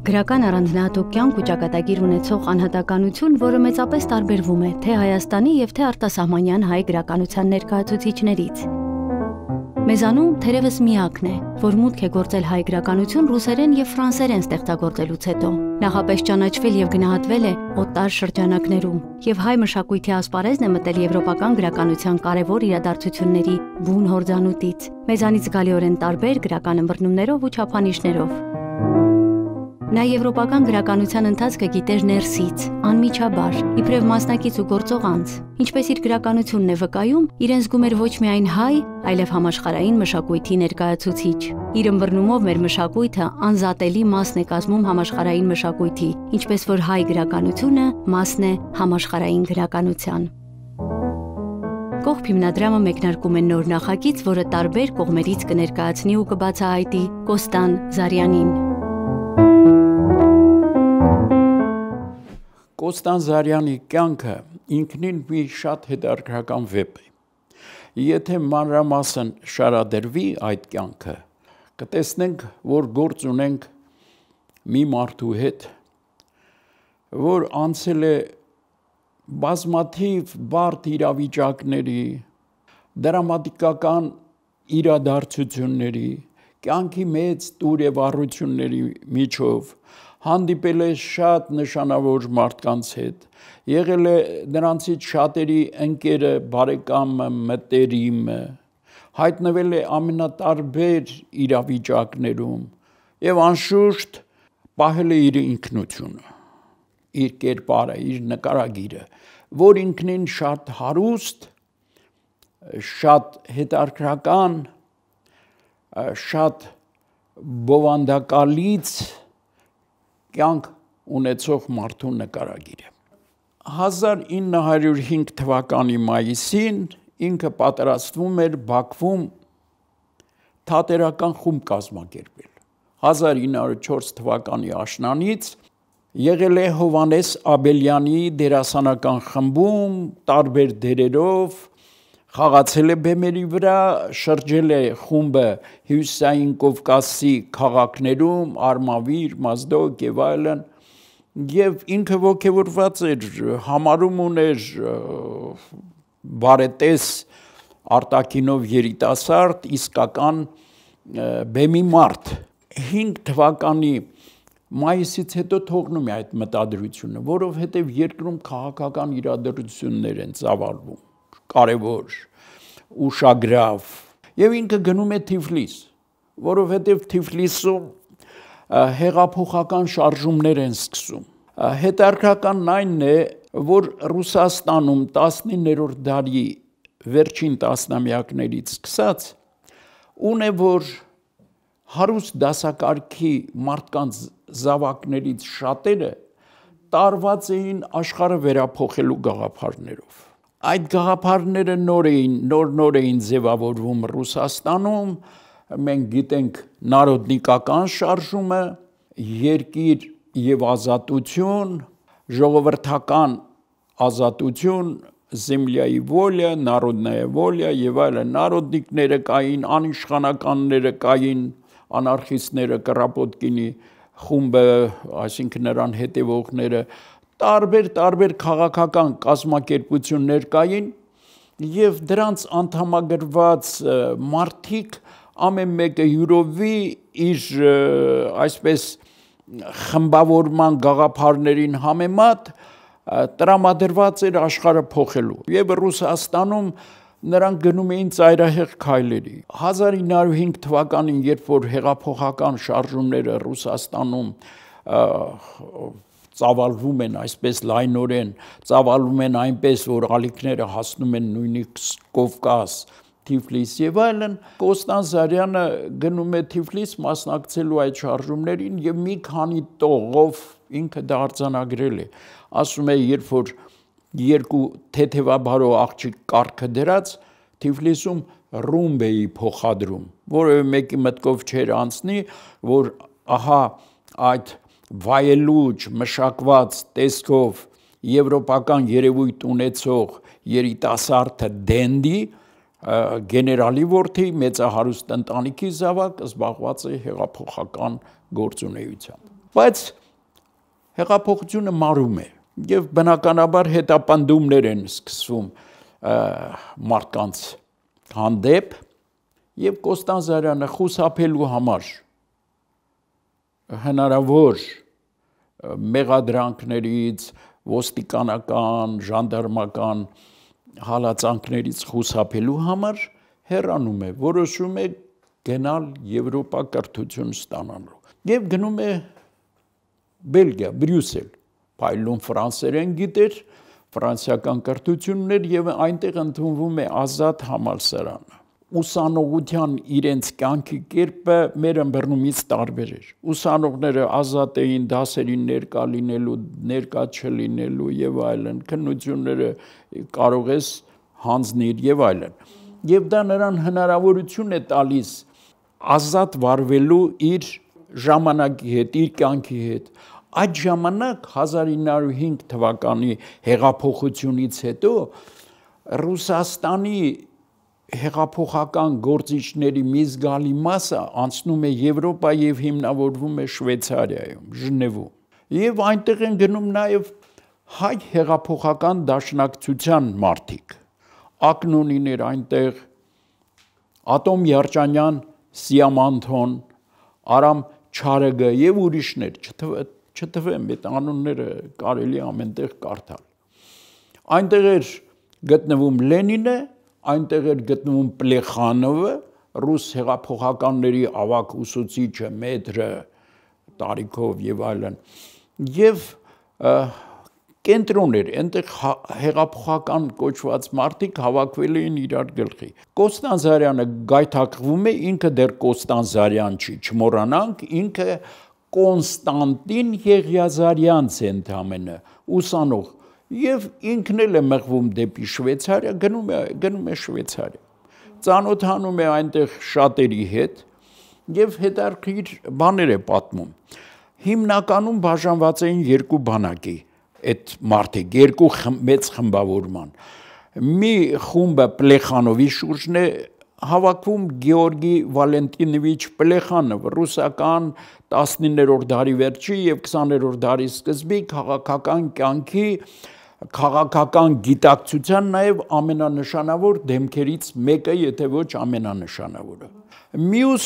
Գրական առանձնահատուկ կյանք ու ճակատագիր ունեցող անհատականություն, որը մեծապես տարբերվում է թե Հայաստանի եւ թե արտասահմանյան հայ գրականության ներկայացուցիչներից։ Մեզանում թերևս միակն է, որ մուտք է գործել հայ գրականություն ռուսերեն եւ ֆրանսերեն ստեղծագործելուց հետո։ Նախապես ճանաչվել եւ գնահատվել է օտար շրջանակներում, եւ հայ մշակույթի ասպարեզն է մտել եվրոպական գրականության կարևոր իրադարձությունների բուն հորձանուտից, մեզանից զգալիորեն տարբեր գրական ըմբռնումներով ու չափանիշներով։ Նա եվրոպական գրականության ընթացքը գիտեր ներսից, անմիջաբար, իբրև մասնակից ու գործող անձ, ինչպես իր գրականությունն է վկայում, իրեն զգում էր ոչ միայն հայ, այլև համաշխարհային մշակույթի ներկայացուցիչ։ Իր ըմբռնումով մեր մշակույթը անզատելի մասն է կազմում համաշխարհային մշակույթի, ինչպես որ հայ գրականությունը մասն է համաշխարհային գրականության։ Կողբ հիմնադրամը մեկնարկում է նոր նախագիծ, որը տարբեր կողմերից կներկայացնի ու կբացահայտի Կոստան Զարյանին։ Կոստան Զարյանի կյանքը ինքնին մի շատ հետաքրքրական վեպ է։ Եթե մանրամասն շարադրվի այդ կյանքը, կտեսնենք, որ գործ ունենք մի մարդու հետ, որ անցել է բազմաթիվ բարդ իրավիճակների, դրամատիկական իրադարձությունների, կյանքի մեծ տուր եւ առությունների միջով հանդիպել է շատ նշանավոր մարդկանց հետ, եղել է նրանցից շատերի ընկերը, բարեկամը, մտերիմը, հայտնվել է ամենատարբեր իրավիճակներում եւ անշուշտ պահել է իր ինքնությունը, իր կերպարը, իր նկարագիրը, որ ինքնին շատ հարուստ, շատ հետաքրքրական, շատ բովանդակալից կյանք ունեցող մարդու նկարագիր է։ 1905 թվականի մայիսին ինքը պատրաստվում էր Բաքվում թատերական խումբ կազմակերպել։ 1904 թվականի աշնանից եղել է Հովհաննես Աբելյանի դերասանական խմբում տարբեր դերերով, խաղացել է բեմերի վրա, շրջել է խումբը Հյուսիսային Կովկասի քաղաքներում, Արմավիր, Մազդոկ եւ այլն, եւ ինքը ողջավորված էր, համարում ուներ բարետես արտաքինով երիտասարդ, իսկական բեմի մարդ։ 5 թվականի մայիսից հետո թողնում է այդ մտադրությունը, որովհետեւ երկրում քաղաքական իրադարձություններ են ծավալվում, կարևոր, ուշագրավ, եւ ինքը գնում է Թիֆլիս, որովհետեւ Թիֆլիսում հեղափոխական շարժումներ են սկսում։ Հետաքրքրականն այն է, որ Ռուսաստանում 19-րդ դարի վերջին տասնամյակներից սկսած ունե որ հարուստ դասակարգի մարդկանց զավակներից շատերը տարված էին աշխարհը վերափոխելու գաղափարներով։ Այդ գաղափարները նոր էին ձևավորվում Ռուսաստանում, մենք գիտենք նարոդնիկական շարժումը, երկիր եւ ազատություն, ժողովրդական ազատություն, земляя воля, народная воля եւ այլն, նարոդնիկները կային, անիշխանականները կային, անարխիստները, Կրապոտկինի խումբը, այսինքն նրան հետևողները, տարբեր քաղաքական կազմակերպություններ կային եւ դրանց անդամագրված մարդիկ ամեն մեկը յուրովի իր այսպես խմբավորման գաղափարներին համեմատ տրամադրված էր աշխարհը փոխելու եւ Ռուսաստանում նրանք գնում էին ծայրահեղ քայլերի 1905 թվականին երբ որ հեղափոխական շարժումները Ռուսաստանում ծավալվում են այսպես լայնորեն, ծավալվում են այնպես, որ ալիքները հասնում են նույնիսկ Կովկաս, Թիֆլիս եւ այլն, Կոստան Զարյանը գնում է Թիֆլիս մասնակցելու այդ շարժումներին եւ մի քանի տողով ինքը դա արձանագրել է։ Ասում է, երբ որ երկու թեթևաբարո աղջիկ կառքը դրած Թիֆլիսում ռումբ էի փոխադրում, որովհետեւ մեկի մտքով չէր անցնի, որ ահա այդ վայելուչ, մշակված տեսքով եվրոպական երևույթ ունեցող երիտասարդը դենդի, գեներալի որդի, մեծահարուստ ընտանիքի զավակ զբաղված է հեղափոխական գործունեությամբ։ Բայց հեղափոխությունը մարում է եւ բնականաբար հետապնդումներ են սկսվում մարդկանց հանդեպ եւ Կոստանդինյանը խուսափելու համար հնարավոր մեղադրանքներից, ոստիկանական, ժանդարմական հալածանքներից խուսափելու համար հեռանում է, որոշում է գնալ Եվրոպա կրթություն ստանալու եւ գնում է Բելգիա, Բրյուսել, փայլուն ֆրանսերեն գիտեր, ֆրանսիական կրթություններ եւ այնտեղ ընդունվում է ազատ համալսարանը։ Ուսանողության իրենց կյանքի կերպը մեր ըմբռնումից տարբեր էր։ Ուսանողները ազատ էին դասերին ներկա լինելու, ներկա չլինելու եւ այլն, քննությունները կարող ես հանձնիր եւ այլն։ Եվ դա նրան հնարավորություն է տալիս ազատ վարվելու իր ժամանակի հետ, իր կյանքի հետ։ Այդ ժամանակ 1905 թվականի հեղափոխությունից հետո Ռուսաստանի հեղափոխական գործիչների մի զգալի մասը անցնում է Եվրոպա եւ հիմնավորվում է Շվեյցարիայում, Ժնևում։ Եվ այնտեղ են գնում նաեւ հայ հեղափոխական դաշնակցության մարդիկ։ Ակնոնին էր այնտեղ Ատոմ Յարճանյան, Սիամանթոն, Արամ Չարեգը եւ ուրիշներ, չթվեմ, այդ անունները կարելի ամենտեղ կարդալ։ Այնտեղ էր գտնվում Լենինը, այնտեղ էր գտնվում Պլեխանովը, ռուս հեղափոխականների ավագ ուսուցիչը, մետրը, տարիքով եւ այլն, եւ կենտրոն էր, այնտեղ հեղափոխական կոչված մարդիկ հավաքվել էին իրար գլխի։ Կոստանդինյանը գայթակղվում է, ինքը դեռ Կոստանդինյան չի, չմոռանանք, ինքը Կոնստանտին Եղիազարյանց է ընդամենը, ուսանող, եւ ինքն էլ է մղվում դեպի Շվեյցարիա, գնում է Շվեյցարիա, ծանոթանում է այնտեղ շատերի հետ եւ հետարքիր բաներ է պատմում։ Հիմնականում բաժանված էին երկու բանակի այդ մարդիկ, երկու մեծ խմբավորման։ Մի խումբը Պլեխանովի շուրջն է հավաքվում Գեորգի Վալենտինովիչ Պլեխանով, ռուսական 19-րդ դարի վերջի եւ 20-րդ դարի սկզբի քաղաքական կյանքի քաղաքական գիտակցության նաև ամենանշանավոր դեմքերից մեկը, եթե ոչ ամենանշանավորը։ Մյուս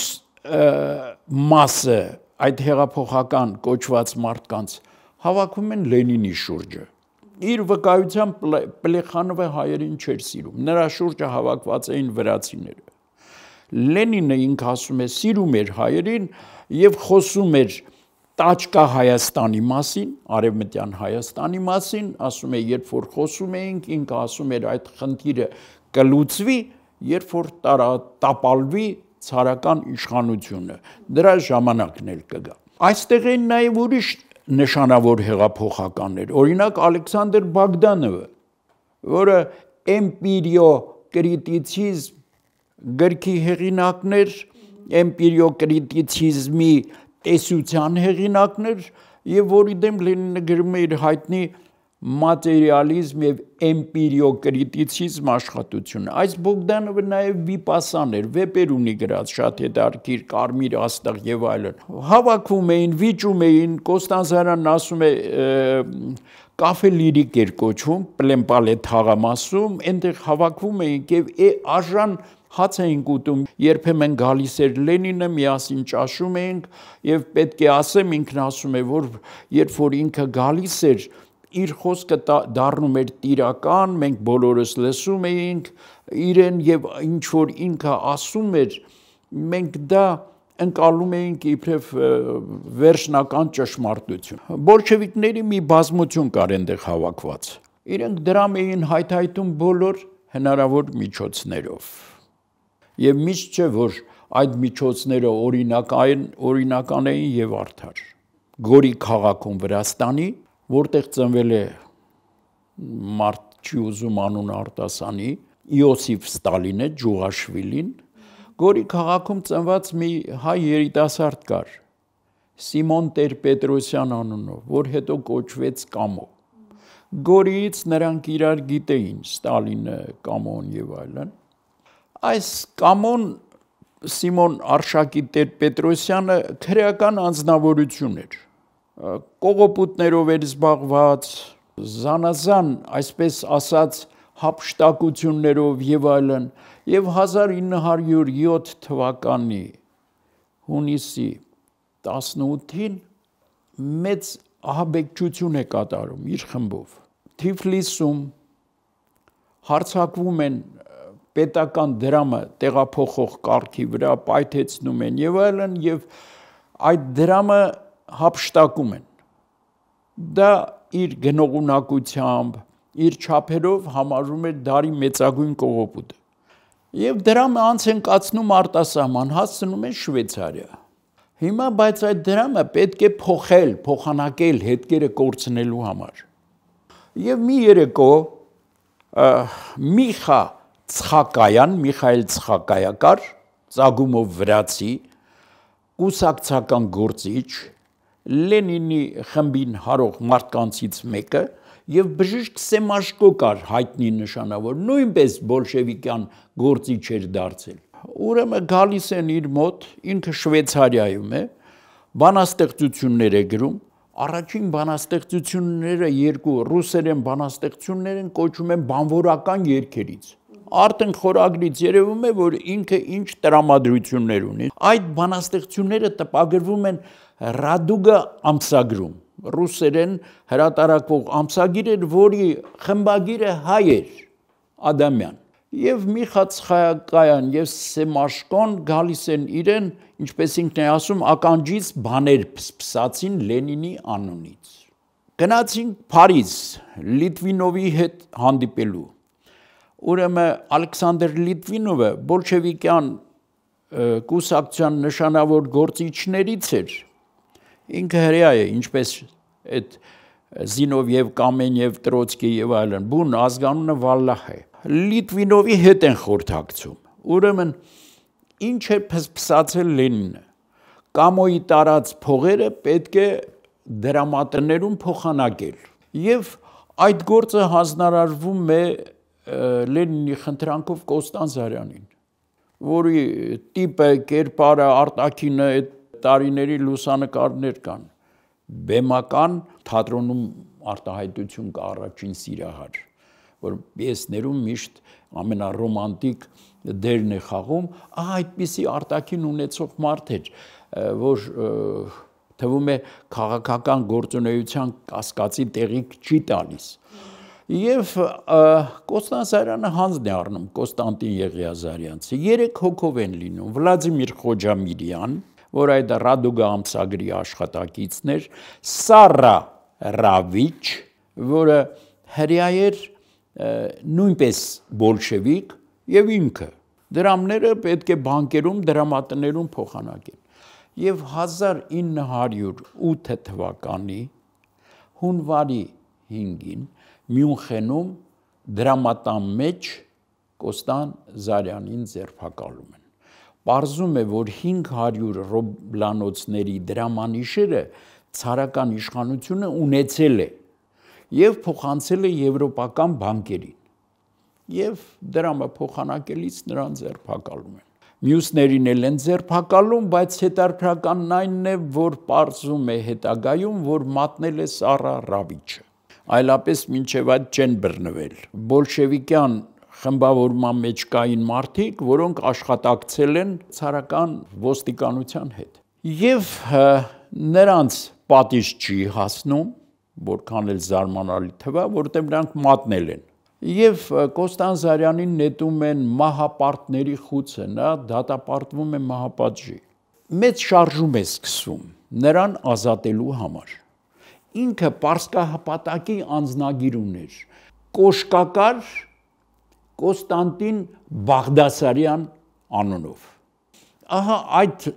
մասը այդ հեղափոխական կոչված մարդկանց հավաքվում են Լենինի շուրջը։ Իր վկայությամբ Պլեխանովը հայերին չէր սիրում, նրա շուրջը հավաքված էին վրացիները։ Լենինը ինքը ասում է սիրում էր հայերին եւ խոսում էր Տաճկա Հայաստանի մասին, Արևմտյան Հայաստանի մասին, ասում է, երբ որ խոսում էինք, ինքը ասում էր այդ խնդիրը կլուծվի, երբ որ տապալվի ցարական իշխանությունը, դրա ժամանակն էլ կգա։ Այստեղ են նաև ուրիշ նշանավոր հեղափոխականներ, օրինակ Ալեքսանդր Բոգդանովը, որը էմպիրիոկրիտիցիզմ գրքի հեղինակներ, էմպիրիոկրիտիցիզմի տեսության հեղինակներ եւ որի դեմ Լենինը գրում է իր հայտնի մատերիալիզմ եւ էմպիրիոկրիտիցիզմ աշխատությունը։ Այս Բոգդանովը նաեւ վիպասան էր, վեպեր ունի գրած, շատ հետաքրքիր, Կարմիր աստղ եւ այլն։ Հավաքվում էին, վիճում էին, Կոստանդինյանն ասում է կաֆե լիրիկ էր կոչվում, Պլեմպալե թաղամասում, այնտեղ հավաքվում էին եւ արժան հաց էինք ուտում, երբեմն գալիս էր Լենինը, միասին ճաշում էինք եւ պետք է ասեմ, ինքն ասում է, որ երբ որ ինքը գալիս էր, իր խոսքը դառնում էր տիրական, մենք բոլորս լսում էինք իրեն եւ ինչ որ ինքը ասում էր, մենք դա ընկալում էինք իբրև վերջնական ճշմարտություն։ Բոլշևիկների մի բազմություն կար այնտեղ հավաքված։ Իրենք դրամ էին հայթայթում բոլոր հնարավոր միջոցներով։ Եվ միշտ չէ, որ այդ միջոցները օրինական էին եւ արդար։ Գորի քաղաքում Վրաստանի, որտեղ ծնվել է մարդ չի ուզում անուն արտասանի, Իոսիֆ Ստալինը, Ջուղաշվիլին, Գորի քաղաքում ծնված մի հայ երիտասարդ կար, Սիմոն Տեր-Պետրոսյան անունով, որ հետո կոչվեց Կամո։ Գորիից նրանք իրար գիտեին, Ստալինը, Կամոն եւ այլն։ Այս Կամոն Սիմոն Արշակի Տեր-Պետրոսյանը քրեական անձնավորություն էր։ կողոպուտներով էր զբաղված, զանազան, այսպես ասած, հափշտակություններով եւ այլն, եւ 1907 թվականի հունիսի 18-ին մեծ ահաբեկչություն է կատարում իր խմբով։ Թիֆլիսում հարձակվում են պետական դրամը տեղափոխող կարգի վրա, պայթեցնում են եւ այլն, եւ այդ դրամը հափշտակում են։ Դա իր գնողունակությամբ, իր չափերով համարվում էր դարի մեծագույն կողոպուտը։ Եվ դրամը անց են կացնում արտասահման, հասցնում են Շվեյցարիա։ Հիմա բայց այդ դրամը պետք է փոխանակել հետքերը կորցնելու համար։ Եվ մի երեկո Միխայել Ցխակայա կար, ծագումով վրացի, կուսակցական գործիչ, Լենինի խմբին հարող մարդկանցից մեկը, եւ բժիշկ Սեմաշկո կար հայտնի նշանավոր, նույնպես բոլշևիկյան գործիչ էր դարձել։ Ուրեմն գալիս են իր մոտ, ինքը Շվեյցարիայում է, բանաստեղծություններ է գրում, առաջին բանաստեղծությունները երկու ռուսերեն բանաստեղծություններ են, կոչվում են բանվորական երգերից։ Արդեն խորագրից երևում է, որ ինքը ինչ տրամադրություններ ունի։ Այդ բանաստեղծությունները տպագրվում են Ռադուգա ամսագրում, ռուսերեն հրատարակվող ամսագիր էր, որի խմբագիրը հայ էր, Ադամյան։ Եվ Միխայել Ցխակայան եւ Սեմաշկոն գալիս են իրեն, ինչպես ինքն է ասում, ականջից բաներ փսփսացին Լենինի անունից։ Գնացին Փարիզ Լիտվինովի հետ հանդիպելու։ Ուրեմն Ալեքսանդր Լիտվինովը բոլշևիկյան կուսակցության նշանավոր գործիչներից էր։ Ինքը հրեա է, ինչպես այդ Զինովև, Կամենև, Տրոցկի եւ այլն, բուն ազգանունը Վալլահ է։ Լիտվինովի հետ են խորհրդակցում։ Ուրեմն ինչ է փսփսացել Լենինը։ Կամոյի տարած փողերը պետք է դրամատրներում փոխանակել։ Եվ այդ գործը հանձնարարվում է Լենինի խնդրանքով Կոստանդզարյանին, որի տիպը, կերպարը, արտաքինը այդ տարիների լուսանկարներ կան։ Բեմական թատրոնում արտահայտություն կա առաջին Սիրահար, որ պիեսներում միշտ ամենառոմանտիկ դերն է խաղում, այդպիսի արտաքին ունեցող մարդ էր, որ թվում է քաղաքական գործունեության կասկածի տեղիք չի տալիս։ Եվ Կոստանդզարյանը հանձն է առնում Կոստանդին Եղիազարյանցի, 3 հոգով են լինում, Վլադիմիր Խոջամիրյան, որ այդ Ռադուգա ամսագրի աշխատակիցն էր, Սառա Ռավիչ, որը հրեա էր, նույնպես բոլշևիկ, եւ ինքը։ Դրամները պետք է բանկերում, դրամատներում փոխանակեն։ Եվ 1908 թվականի հունվարի 5-ին Մյունխենում դրամատան մեջ Կոստանդզարյանին ձերբակալում են։ Պարզում է, որ 500 ռուբլանոցների դրամանիշերը ցարական իշխանությունը ունեցել է եւ փոխանցել է եվրոպական բանկերին։ Եվ դրամը փոխանակելիս նրան ձերբակալում են։ Մյուսներին էլ են ձերբակալում, բայց հետարքրականն այնն է, որ պարզում է հետագայում, որ մատնել է Սառա Ռավիչը։ Այլապես մինչև այդ չեն բռնվել։ Բոլշևիկյան խմբավորման մեջ կային մարդիկ, որոնք աշխատակցել են ցարական ոստիկանության հետ։ Եվ նրանց պատիժ չի հասնում, որքան էլ զարմանալի թվա, որտեղ նրանք մատնել են։ Եվ Կոստանդզարյանին նետում են մահապարտների խուցը, նա դատապարտվում է մահապատժի։ Մեծ շարժում է սկսվում նրան ազատելու համար։ Ինքը պարսկահպատակի անձնագիր ուներ, կոշկակար Կոստանդին Բաղդասարյան անունով։ Ահա այդ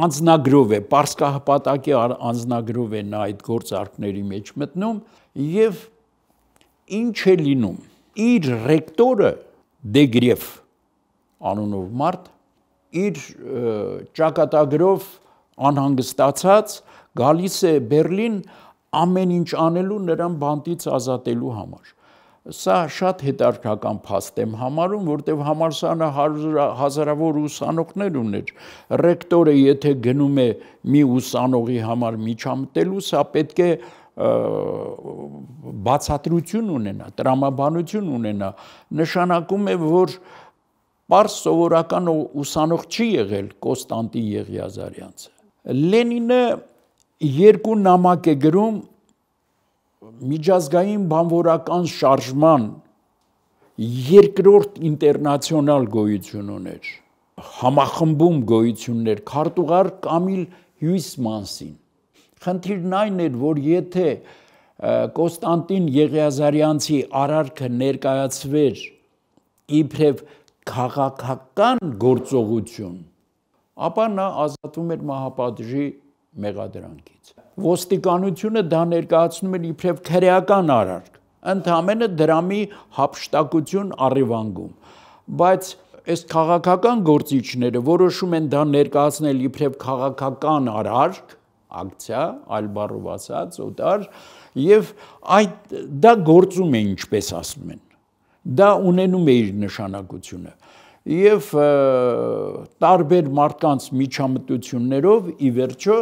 անձնագրով է, պարսկահպատակի անձնագրով է նա այդ գործարքների մեջ մտնում եւ ինչ է լինում։ Իր ռեկտորը Դեգրեվ անունով մարդ, իր ճակատագրով անհանգստացած գալիս է Բերլին ամեն ինչ անելու նրան բանտից ազատելու համար։ Սա շատ հետաքրքրական փաստ եմ համարում, որտեղ համալսարանը հազարավոր ուսանողներ ուներ, ռեկտորը եթե գնում է մի ուսանողի համար միջամտելու, սա պետք է բացատրություն ունենա, տրամաբանություն ունենա, նշանակում է, որ պարզ սովորական ուսանող չի եղել Կոստանդին Եղիազարյանցը։ Լենինը երկու նամակ է գրում միջազգային բանվորական շարժման երկրորդ ինտերնացիոնալ գոյություն ուներ, համախմբում գոյություններ, քարտուղար Կամիլ Հյուիսմանսին։ Խնդիրն այն էր, որ եթե Կոստանդին Եղիազարյանցի արարքը ներկայացվեր իբրև քաղաքական գործողություն, ապա նա ազատվում էր մահապատժի մեղադրանքից։ Ոստիկանությունը դա ներկայացնում էր իբրև քրեական արարք, ընդհանրապես դրամի հափշտակություն առևանգում, բայց այս քաղաքական գործիչները որոշում են դա ներկայացնել իբրև քաղաքական արարք, ակցիա, այլ բառով ասած, օտար, եւ դա գործում է, ինչպես ասում են, դա ունենում է իր նշանակությունը, եւ տարբեր մարդկանց միջամտություններով ի վերջո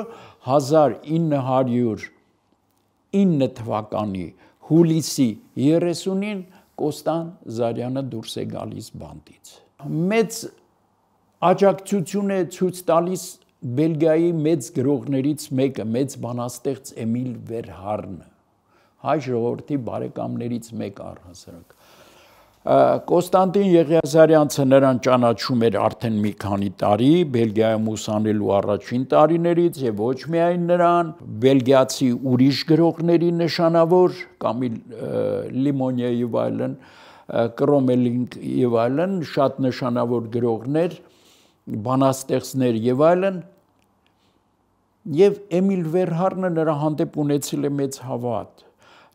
1909 թվականի հուլիսի 30-ին Կոստան Զարյանը դուրս է գալիս բանտից։ Մեծ աջակցություն է ցույց տալիս Բելգիայի մեծ գրողներից մեկը, մեծ բանաստեղծ Էմիլ Վերհարնը, հայ ժողովրդի բարեկամներից մեկը առհասարակ։ Կոստանդին Եղիազարյանցը նրան ճանաչում էր արդեն մի քանի տարի, Բելգիայում ուսանելու առաջին տարիներից եւ ոչ միայն նրան, բելգիացի ուրիշ գրողների նշանավոր Կամիլ Լիմոնյե եւ այլն, Կրոմելինգ եւ այլն, շատ նշանավոր գրողներ, բանաստեղծներ եւ այլն, եւ Էմիլ Վերհարնը նրա հանդեպ ունեցել է մեծ հավատ,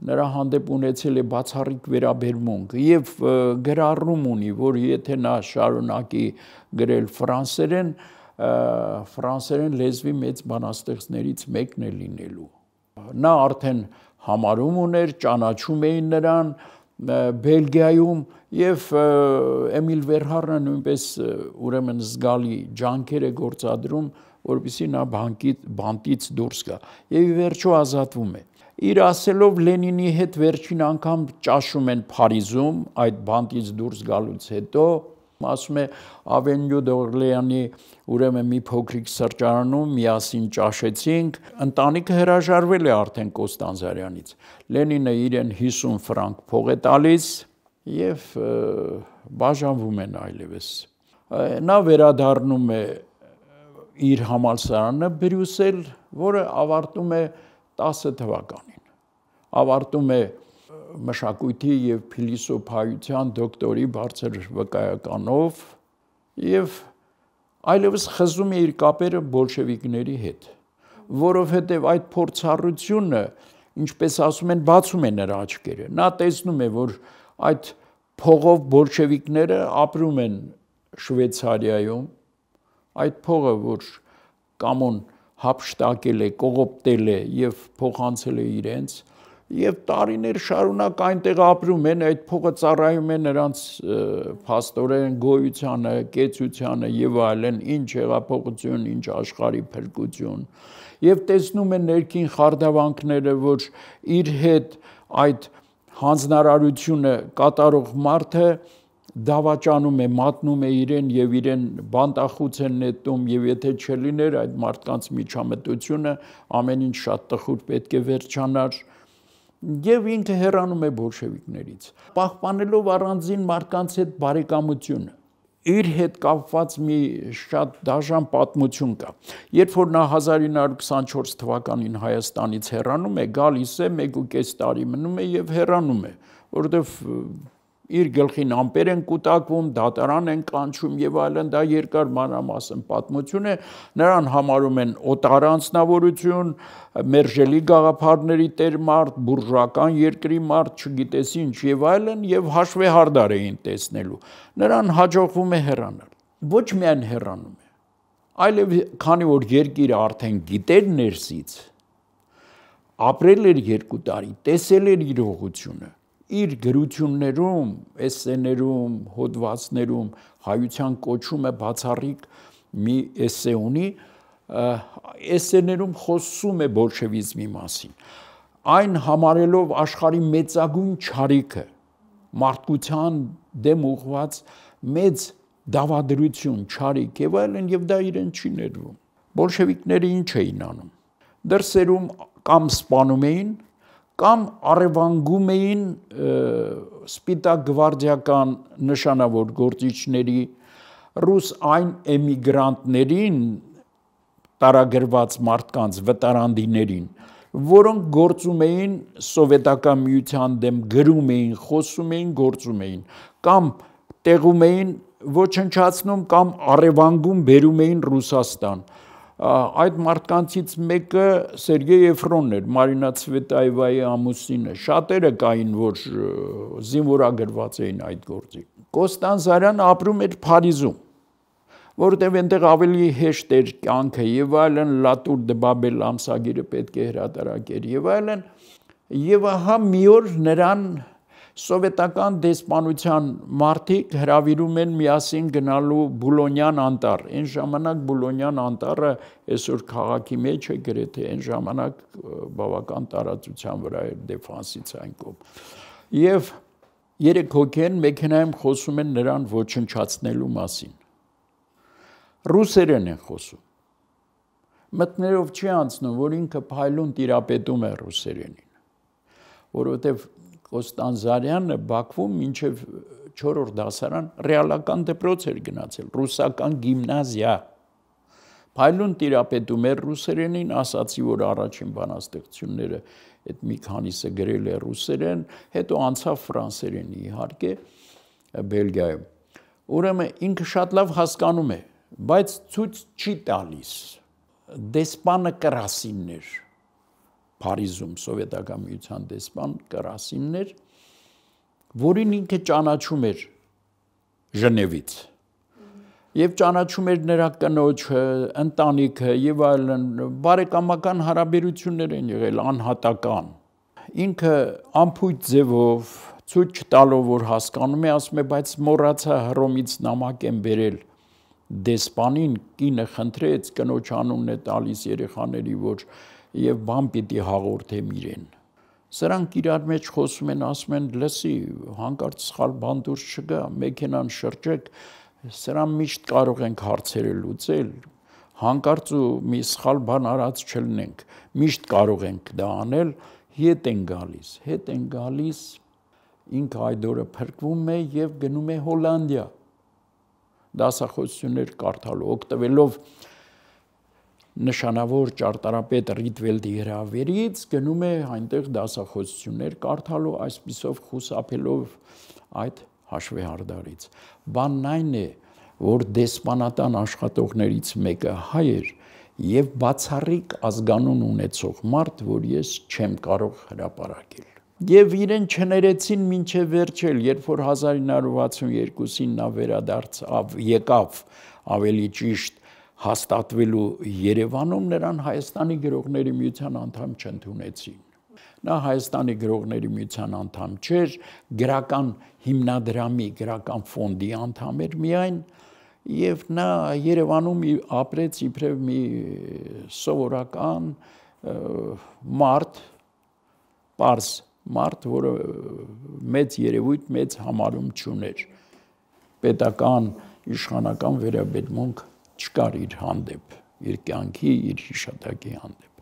նրա հանդեպ ունեցել է բացառիկ վերաբերմունք եւ գրառում ունի, որ եթե նա շարունակի գրել ֆրանսերեն լեզվի մեծ բանաստեղծներից մեկն է լինելու։ Նա արդեն համարում ուներ, ճանաչում էին նրան Բելգիայում եւ Էմիլ Վերհարնը նույնպես ուրեմն զգալի ջանքեր է գործադրում, որպեսզի նա բանտից դուրս գա եւ ի վերջո ազատվում է։ Իր ասելով Լենինի հետ վերջին անգամ ճաշում են Փարիզում, այդ բանտից դուրս գալուց հետո, ասում է Ավենյու դ'Որլեանի ուրեմն մի փոքրիկ սրճարանում միասին ճաշեցինք, ընտանիքը հրաժարվել է արդեն Կոստան Զարյանից։ Լենինը իրեն 50 ֆրանկ փող է տալիս եւ բաժանվում են այլևս։ Նա վերադառնում է իր համալսարանը Բրյուսել, որը ավարտում է 10 թվականին, ավարտում է մշակույթի եւ փիլիսոփայության դոկտորի բարձր վկայականով եւ այլևս խզում է իր կապերը բոլշևիկների հետ, որովհետեւ այդ փորձառությունը, ինչպես ասում են, բացում է նրա աչքերը։ Նա տեսնում է, որ այդ փողով բոլշևիկները ապրում են Շվեյցարիայում, այդ փողը, որ կամոն հափշտակել է, կողոպտել է եւ փոխանցել է իրենց եւ տարիներ շարունակ այնտեղ ապրում են, այդ փողը ծառայում է նրանց փաստորեն գոյությանը, կեցությանը եւ այլն, ինչ հեղափոխություն, ինչ աշխարհի փրկություն եւ տեսնում են ներքին խարդավանքները, որ իր հետ այդ հանձնարարությունը կատարող մարդը դավաճանում է, մատնում է իրեն եւ իրեն բանտախուց են նետում եւ եթե չլիներ այդ մարդկանց միջամտությունը, ամեն ինչ շատ տխուր պետք է վերջանար եւ ինքը հեռանում է բոլշևիկներից, պահպանելով առանձին մարդկանց հետ բարեկամությունը։ Իր հետ կապված մի շատ դաժան պատմություն կա։ Երբ որ նա 1924 թվականին Հայաստանից հեռանում է, գալիս է 1.5 տարի մնում է եւ հեռանում է, որովհետեւ իր գլխին ամպեր են կուտակվում, դատարան են կանչում եւ այլն, դա երկար մանրամասն պատմություն է, նրան համարում են օտար անձնավորություն, մերժելի գաղափարների տեր մարդ, բուրժուական երկրի մարդ, չգիտես ինչ եւ այլն եւ հաշվեհարդար էին տեսնելու։ Նրան հաջողվում է հեռանալ։ Ոչ միայն հեռանում է, այլև քանի որ երկիրը արդեն գիտեր ներսից, ապրել էր 2 տարի, տեսել էր իր ուղղությունը, իր գրություններում, էսսեներում, հոդվածներում հայության կոչումը բացառիկ մի էսսե ունի, էսսեներում խոսում է բոլշևիզմի մասին, այն համարելով աշխարհի մեծագույն չարիքը, մարդկության դեմ ուղղված մեծ դավադրություն, չարիք եւ այլն, եւ դա իրեն չի ներվում։ Բոլշևիկները ինչ էին անում։ Դրսերում կամ սպանում էին, կամ առևանգում էին սպիտակ գվարդիական նշանավոր գործիչների, ռուս այն էմիգրանտներին, տարագրված մարդկանց վտարանդիներին, որոնք գործում էին սովետական միության դեմ, գրում էին, խոսում էին, գործում էին, կամ տեղում էին ոչնչացնում, կամ առևանգում բերում էին Ռուսաստան։ Այդ մարդկանցից մեկը Սերգեյ Էֆրոնն էր, Մարինա Ցվետաևայի ամուսինը, շատերը կային, որ զինվորագրված էին այդ գործի։ Կոստանդզարյանը ապրում էր Փարիզում, որտեղ այնտեղ ավելի հեշտ էր կյանքը եւ այլն, Լատուր դե Բաբել ամսագիրը պետք է հրատարակեր եւ այլն, եւ ահա մի օր նրան սովետական դեսպանության մարդիկ հրավիրում են միասին գնալու Բուլոնյան անտառ։ Այն ժամանակ Բուլոնյան անտառը այսօր քաղաքի մեջ է, գրեթե այն ժամանակ բավական տարածության վրա էր Դեֆանսից այն կողմ։ Եվ 3 հոգի են մեքենայում խոսում են նրան ոչնչացնելու մասին։ Ռուսերեն են խոսում։ Մտներով չի անցնում, որ ինքը փայլուն տիրապետում է ռուսերենին, որովհետև Կոստանդզարյանը Բաքվում մինչև 4-րդ դասարան ռեալական դպրոց էր գնացել, ռուսական գիմնազիա։ Փայլուն տիրապետում էր ռուսերենին, ասացի, որ առաջին բանաստեղծությունները այդ մի քանիսը գրել է ռուսերեն, հետո անցավ ֆրանսերենի, իհարկե, Բելգիայում։ Ուրեմն ինքը շատ լավ հասկանում է, բայց ցույց չի տալիս։ Դեսպանը Կրասինն էր Փարիզում, սովետական միության դեսպան Կրասինն էր, որին ինքը ճանաչում էր Ժնևից։ Եվ ճանաչում էր նրա կնոջը, ընտանիքը եւ այլն, բարեկամական հարաբերություններ են եղել, անհատական։ Ինքը անփույթ ձևով, ցույց չտալով, որ հասկանում է, ասում է, բայց մոռացա Հռոմից նամակ եմ բերել դեսպանին, կինը խնդրեց, կնոջ անունն է տալիս երեխաների, որ եւ բան պիտի հաղորդեմ իրեն։ Սրանք իրար մեջ խոսում են, ասում են, լսի, հանկարծ սխալ բան դուրս չգա, մեքենան շրջեք, սրան միշտ կարող ենք հարցերը լուծել, հանկարծ ու մի սխալ բան արած չլինենք, միշտ կարող ենք դա անել, հետ են գալիս, ինքը այդ օրը փրկվում է եւ գնում է Հոլանդիա։ Դասախոսություններ կարդալու, օգտվելով նշանավոր ճարտարապետ Ռիտվելդի հրավերից գնում է այնտեղ դասախոսություններ կարդալու, այսպիսով խուսափելով այդ հաշվեհարդարից։ Բանն այն է, որ դեսպանատան աշխատողներից մեկը հայ էր եւ բացառիկ ազգանուն ունեցող մարդ, որ ես չեմ կարող հրապարակել։ Եվ իրեն չներեցին մինչև վերջել, երբ որ 1962-ին նա վերադարձավ, եկավ ավելի ճիշտ հաստատվելու Երևանում, նրան Հայաստանի գրողների միության անդամ չընդունեցին։ Նա Հայաստանի գրողների միության անդամ չէր, գրական հիմնադրամի, գրական ֆոնդի անդամ էր միայն, եւ նա Երևանում ապրեց իբրև մի սովորական մարդ, պարզ մարդ, որը մեծ երևույթ, մեծ համարում չուներ, պետական, իշխանական վերաբերմունք չկար իր հանդեպ, իր կյանքի, իր հիշատակի հանդեպ։